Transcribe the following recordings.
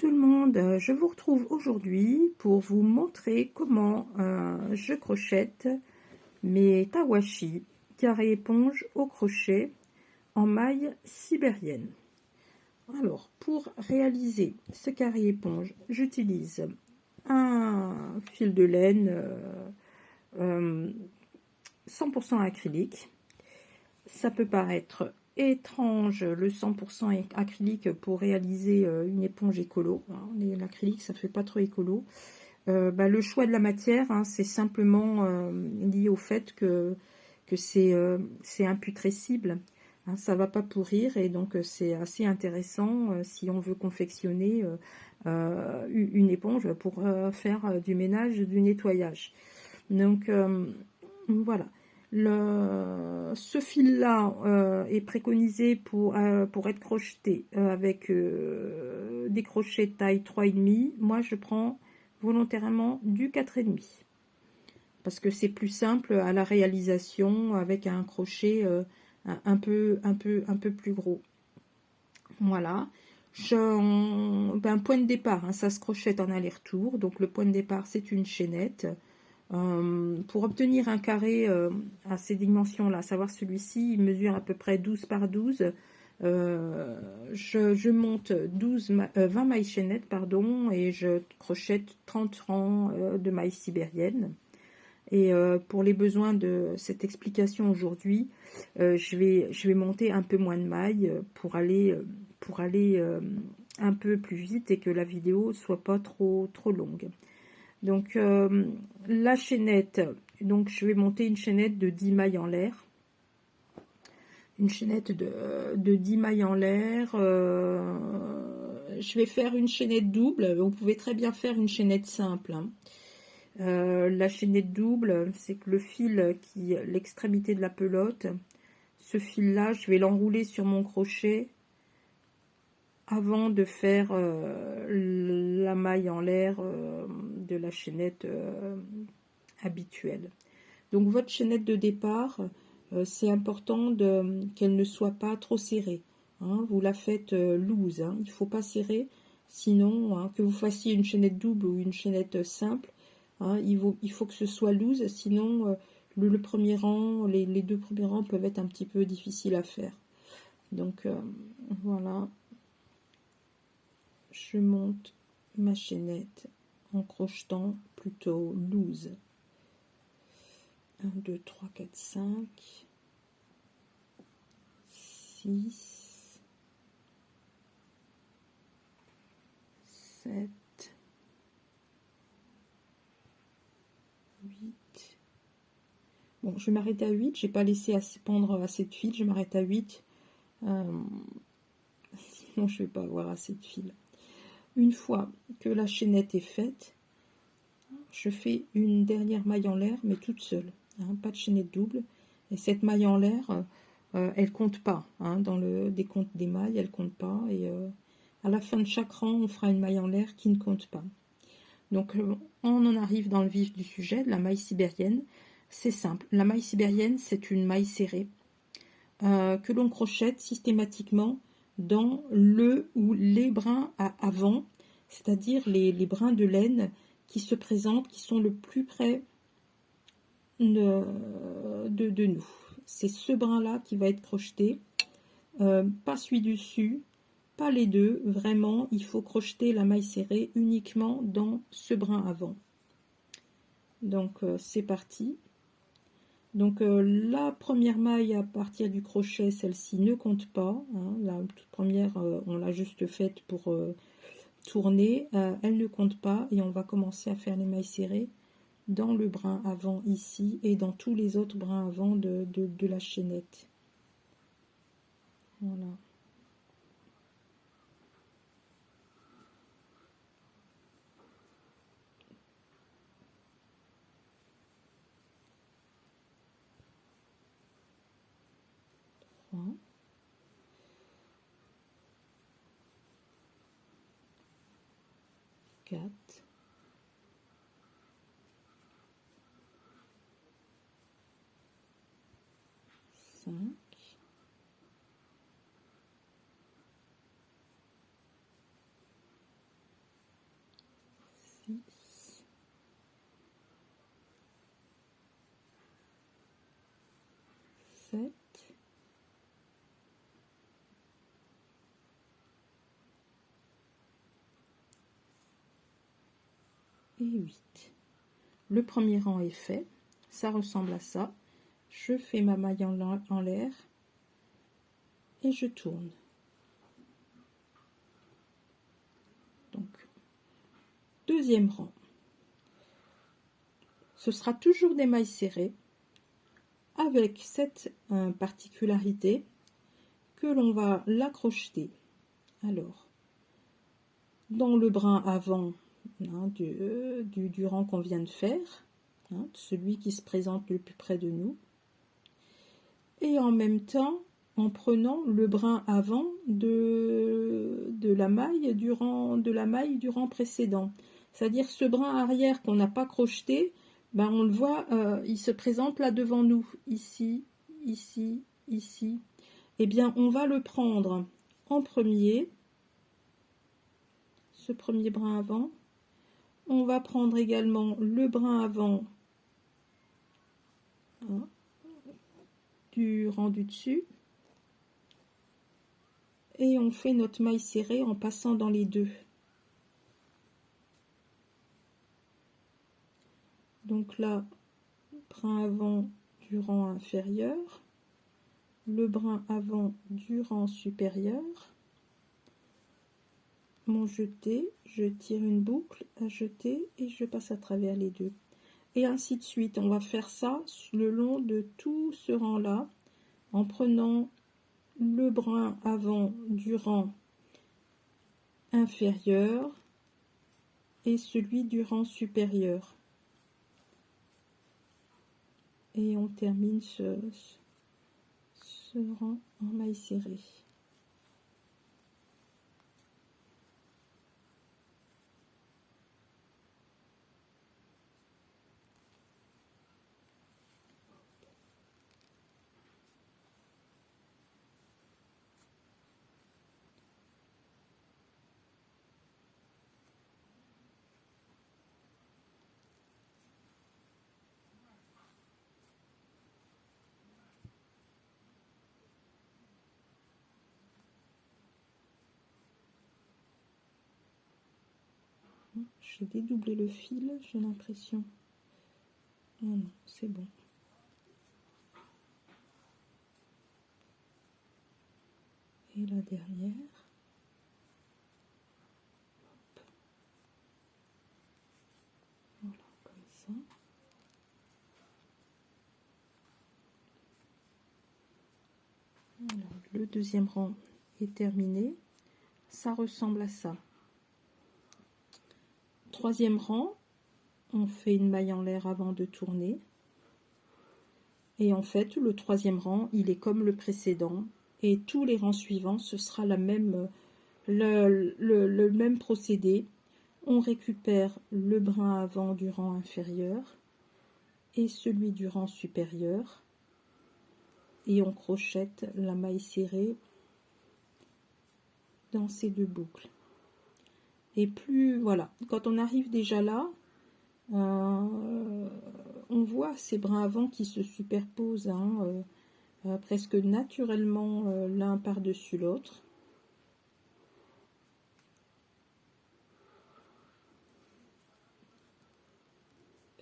tout le monde, je vous retrouve aujourd'hui pour vous montrer comment je crochette mes tawashi carré éponge au crochet en maille sibérienne. Alors pour réaliser ce carré éponge, j'utilise un fil de laine 100% acrylique. Ça peut paraître étrange le 100% acrylique pour réaliser une éponge écolo. L'acrylique ça fait pas trop écolo. Le choix de la matière, c'est simplement lié au fait que c'est imputrescible. Ça va pas pourrir et donc c'est assez intéressant si on veut confectionner une éponge pour faire du ménage, du nettoyage. Donc voilà. Ce fil-là est préconisé pour être crocheté avec des crochets taille 3,5. Moi, je prends volontairement du 4,5 parce que c'est plus simple à la réalisation avec un crochet un peu plus gros. Voilà. Point de départ, ça se crochette en aller-retour. Donc le point de départ, c'est une chaînette. Pour obtenir un carré à ces dimensions-là, à savoir celui-ci, il mesure à peu près 12 par 12. Je monte 20 mailles chaînettes, pardon, et je crochette 30 rangs de mailles sibériennes. Et pour les besoins de cette explication aujourd'hui, je vais monter un peu moins de mailles pour aller un peu plus vite et que la vidéo soit pas trop longue. Donc la chaînette, donc je vais monter une chaînette de 10 mailles en l'air. Une chaînette de 10 mailles en l'air. Je vais faire une chaînette double. Vous pouvez très bien faire une chaînette simple. La chaînette double, c'est que le fil qui l'extrémité de la pelote, ce fil là, je vais l'enrouler sur mon crochet avant de faire la maille en l'air de la chaînette habituelle. Donc votre chaînette de départ, c'est important qu'elle ne soit pas trop serrée. Vous la faites loose, il ne faut pas serrer, sinon que vous fassiez une chaînette double ou une chaînette simple, il faut que ce soit loose, sinon le premier rang, les deux premiers rangs peuvent être un petit peu difficiles à faire. Donc voilà. Je monte ma chaînette en crochetant plutôt loose. 1, 2, 3, 4, 5, 6, 7, 8. Bon, je vais m'arrêter à 8. J'ai pas laissé pendre assez de fil. Je m'arrête à 8. Sinon, je vais pas avoir assez de fil. Une fois que la chaînette est faite, je fais une dernière maille en l'air, mais toute seule. Pas de chaînette double. Et cette maille en l'air, elle compte pas. Dans le décompte des mailles, elle compte pas. Et à la fin de chaque rang, on fera une maille en l'air qui ne compte pas. Donc, on en arrive dans le vif du sujet, de la maille sibérienne. C'est simple. La maille sibérienne, c'est une maille serrée que l'on crochette systématiquement dans le ou les brins à avant, c'est-à-dire les brins de laine qui se présentent, qui sont le plus près de nous. C'est ce brin-là qui va être crocheté, pas celui dessus, pas les deux. Vraiment, il faut crocheter la maille serrée uniquement dans ce brin avant. Donc, c'est parti. Donc la première maille à partir du crochet, celle-ci ne compte pas. La toute première, on l'a juste faite pour tourner. Elle ne compte pas et on va commencer à faire les mailles serrées dans le brin avant ici et dans tous les autres brins avant de la chaînette. Voilà. Trois. 4, 5, 6, 6, 7, et 8. Le premier rang est fait, ça ressemble à ça. Je fais ma maille en l'air et je tourne. Donc, deuxième rang. Ce sera toujours des mailles serrées avec cette particularité que l'on va l'accrocher. Alors, dans le brin avant du rang qu'on vient de faire, celui qui se présente le plus près de nous, et en même temps en prenant le brin avant de la maille du rang précédent. C'est-à-dire ce brin arrière qu'on n'a pas crocheté, ben on le voit, il se présente là devant nous, ici, ici, ici. Eh bien, on va le prendre en premier, ce premier brin avant. On va prendre également le brin avant du rang du dessus. Et on fait notre maille serrée en passant dans les deux. Donc là, brin avant du rang inférieur, le brin avant du rang supérieur, mon jeté, je tire une boucle à jeter et je passe à travers les deux. Et ainsi de suite, on va faire ça le long de tout ce rang-là, en prenant le brin avant du rang inférieur et celui du rang supérieur. Et on termine ce rang en maille serrée. J'ai dédoublé le fil, j'ai l'impression. Oh non, c'est bon. Et la dernière. Hop. Voilà, comme ça. Alors, le deuxième rang est terminé. Ça ressemble à ça. Troisième rang, on fait une maille en l'air avant de tourner. Et en fait, le troisième rang, il est comme le précédent. Et tous les rangs suivants, ce sera le même procédé. On récupère le brin avant du rang inférieur et celui du rang supérieur. Et on crochette la maille serrée dans ces deux boucles. Et plus, voilà, quand on arrive déjà là, on voit ces brins avant qui se superposent presque naturellement l'un par-dessus l'autre.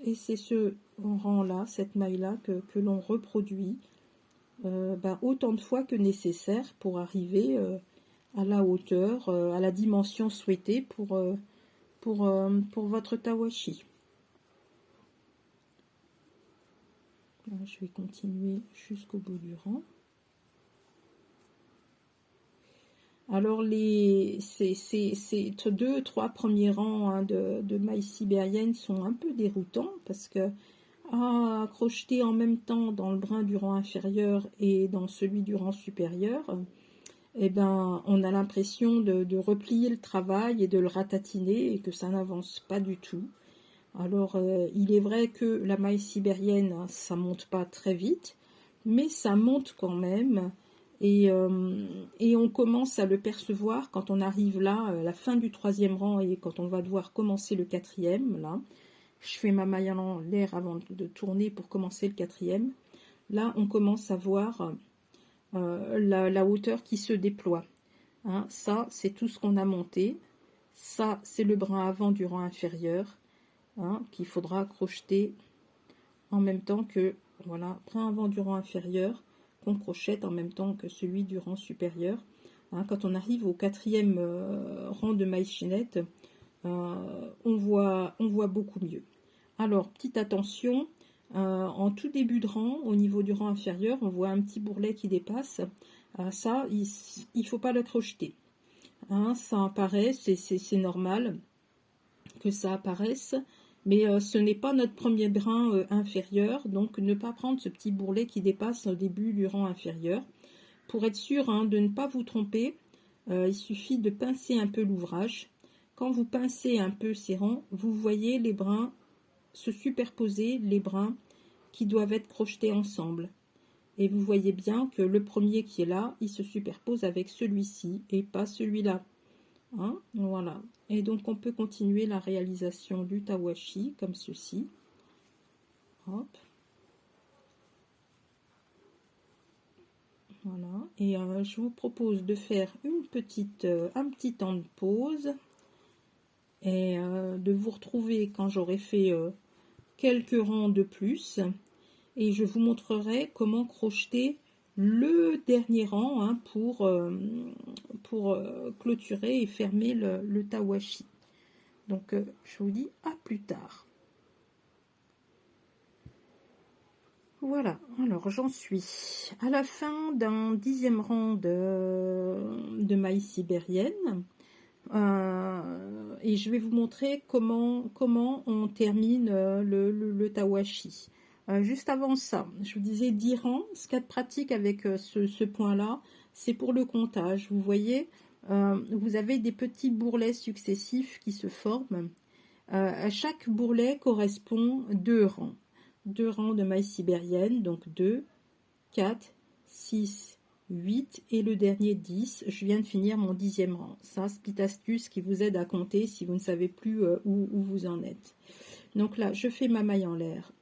Et c'est ce rang-là, cette maille-là que l'on reproduit autant de fois que nécessaire pour arriver à la hauteur, à la dimension souhaitée pour votre tawashi. Là, je vais continuer jusqu'au bout du rang. Alors ces 2-3 premiers rangs de mailles sibériennes sont un peu déroutants parce que à crocheter en même temps dans le brin du rang inférieur et dans celui du rang supérieur, eh ben, on a l'impression de replier le travail et de le ratatiner et que ça n'avance pas du tout. Alors, il est vrai que la maille sibérienne, ça monte pas très vite, mais ça monte quand même. Et on commence à le percevoir quand on arrive là, à la fin du 3e rang, et quand on va devoir commencer le 4e, là. Je fais ma maille en l'air avant de tourner pour commencer le 4e. Là, on commence à voir la hauteur qui se déploie. Hein, ça, c'est tout ce qu'on a monté. Ça, c'est le brin avant du rang inférieur, hein, qu'il faudra crocheter en même temps que, voilà, brin avant du rang inférieur, qu'on crochette en même temps que celui du rang supérieur. Hein, quand on arrive au 4e rang de maille chaînette, on voit beaucoup mieux. Alors, petite attention, en tout début de rang, au niveau du rang inférieur, on voit un petit bourrelet qui dépasse. Ça, il ne faut pas le crocheter. Hein, ça apparaît, c'est normal que ça apparaisse, mais ce n'est pas notre premier brin inférieur, donc ne pas prendre ce petit bourrelet qui dépasse au début du rang inférieur. Pour être sûr, hein, de ne pas vous tromper, il suffit de pincer un peu l'ouvrage. Quand vous pincez un peu ces rangs, vous voyez les brins se superposer, les brins qui doivent être crochetés ensemble. Et vous voyez bien que le premier qui est là, il se superpose avec celui-ci et pas celui-là. Hein, voilà. Et donc on peut continuer la réalisation du tawashi comme ceci. Hop. Voilà. Et je vous propose de faire un petit temps de pause et de vous retrouver quand j'aurai fait quelques rangs de plus. Et je vous montrerai comment crocheter le dernier rang, hein, pour clôturer et fermer le tawashi. Donc je vous dis à plus tard. Voilà, alors j'en suis à la fin d'un 10e rang de maille sibérienne. Et je vais vous montrer comment on termine le tawashi. Juste avant ça, je vous disais 10 rangs. Ce qu'il y a de pratique avec ce point-là, c'est pour le comptage. Vous voyez, vous avez des petits bourrelets successifs qui se forment. À chaque bourrelet correspond 2 rangs. 2 rangs de maille sibérienne, donc 2, 4, 6, 8 et le dernier 10. Je viens de finir mon 10e rang. Ça, c'est une petite astuce qui vous aide à compter si vous ne savez plus où vous en êtes. Donc là, je fais ma maille en l'air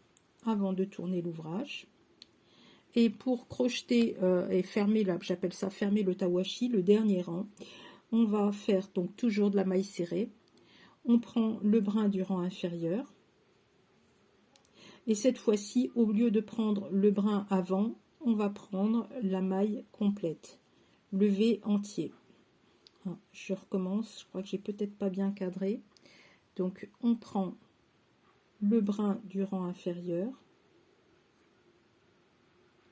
avant de tourner l'ouvrage. Et pour crocheter et fermer, j'appelle ça fermer le tawashi, le dernier rang, on va faire donc toujours de la maille serrée. On prend le brin du rang inférieur. Et cette fois-ci, au lieu de prendre le brin avant, on va prendre la maille complète, le V entier. Je recommence, je crois que j'ai peut-être pas bien cadré. Donc on prend le brin du rang inférieur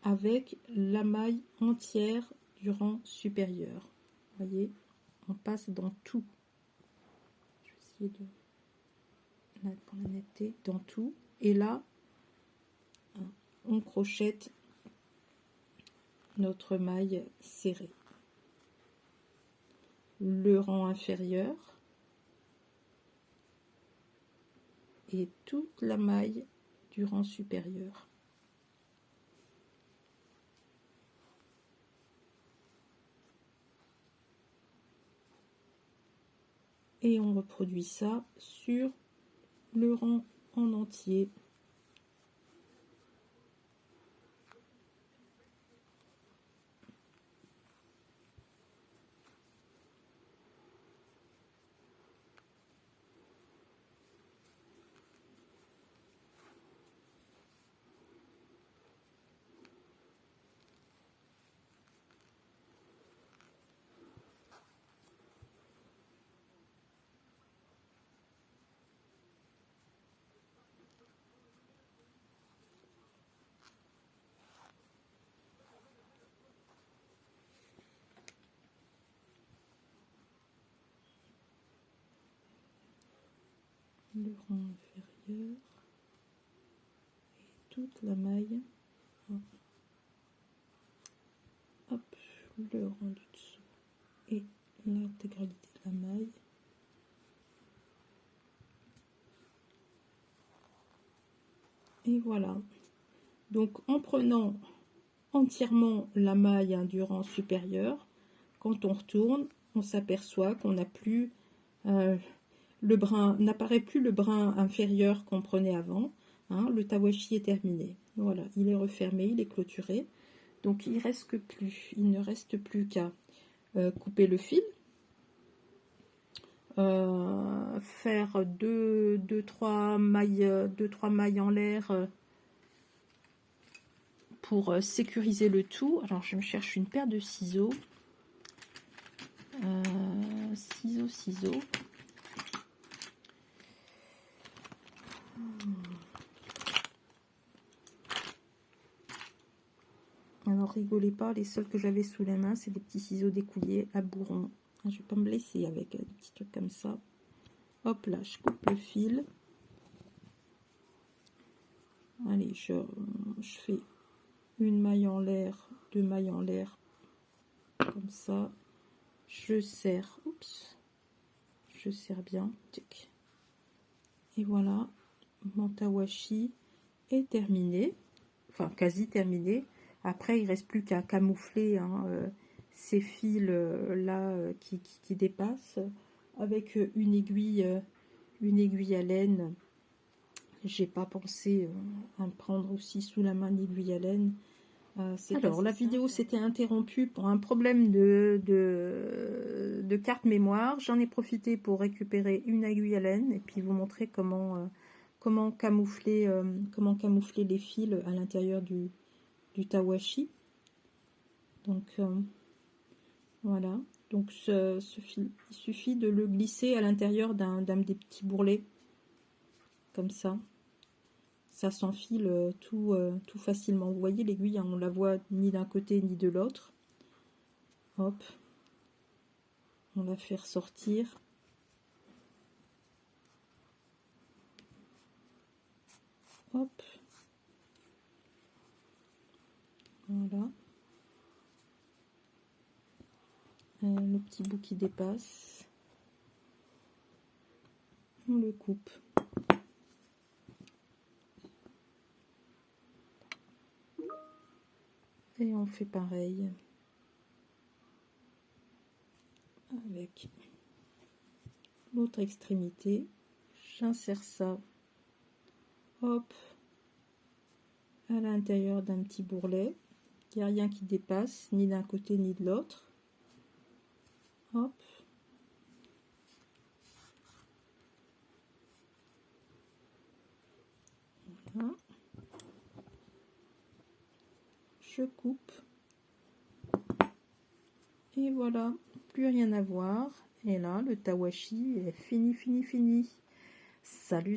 avec la maille entière du rang supérieur. Vous voyez, on passe dans tout. Je vais essayer de, pour la netteté, dans tout. Et là, on crochette notre maille serrée. Le rang inférieur et toute la maille du rang supérieur. Et on reproduit ça sur le rang en entier. Le rang inférieur et toute la maille. Hop, le rang du dessous et l'intégralité de la maille. Et voilà. Donc en prenant entièrement la maille Endurance supérieure. Quand on retourne, on s'aperçoit qu'on n'a plus le brin, n'apparaît plus le brin inférieur qu'on prenait avant. Hein, le tawashi est terminé. Voilà, il est refermé, il est clôturé. Donc il ne reste plus qu'à couper le fil, faire deux, trois mailles en l'air pour sécuriser le tout. Alors je me cherche une paire de ciseaux. Ciseaux. Alors rigolez pas, les seuls que j'avais sous la main, c'est des petits ciseaux d'écoulier à bourron. Je vais pas me blesser avec des petits trucs comme ça. Hop là, je coupe le fil. Allez, je fais une maille en l'air, 2 mailles en l'air, comme ça. Je serre, je serre bien. Tic. Et voilà, mon tawashi est terminé, enfin quasi terminé. Après, il reste plus qu'à camoufler ces fils là qui dépassent avec une aiguille à laine. J'ai pas pensé à me prendre aussi sous la main une aiguille à laine. Alors, la vidéo s'était interrompue pour un problème de carte mémoire. J'en ai profité pour récupérer une aiguille à laine et puis vous montrer comment camoufler les fils à l'intérieur du tawashi. Donc voilà, donc ce fil, il suffit de le glisser à l'intérieur d'un des petits bourrelets comme ça s'enfile tout facilement. Vous voyez l'aiguille, hein, on la voit ni d'un côté ni de l'autre. Hop, on la fait ressortir. Hop, voilà. Le petit bout qui dépasse, on le coupe. Et on fait pareil avec l'autre extrémité. J'insère ça, hop, à l'intérieur d'un petit bourrelet. Il n'y a rien qui dépasse, ni d'un côté ni de l'autre. Hop. Voilà. Je coupe. Et voilà, plus rien à voir. Et là, le tawashi est fini. Salut.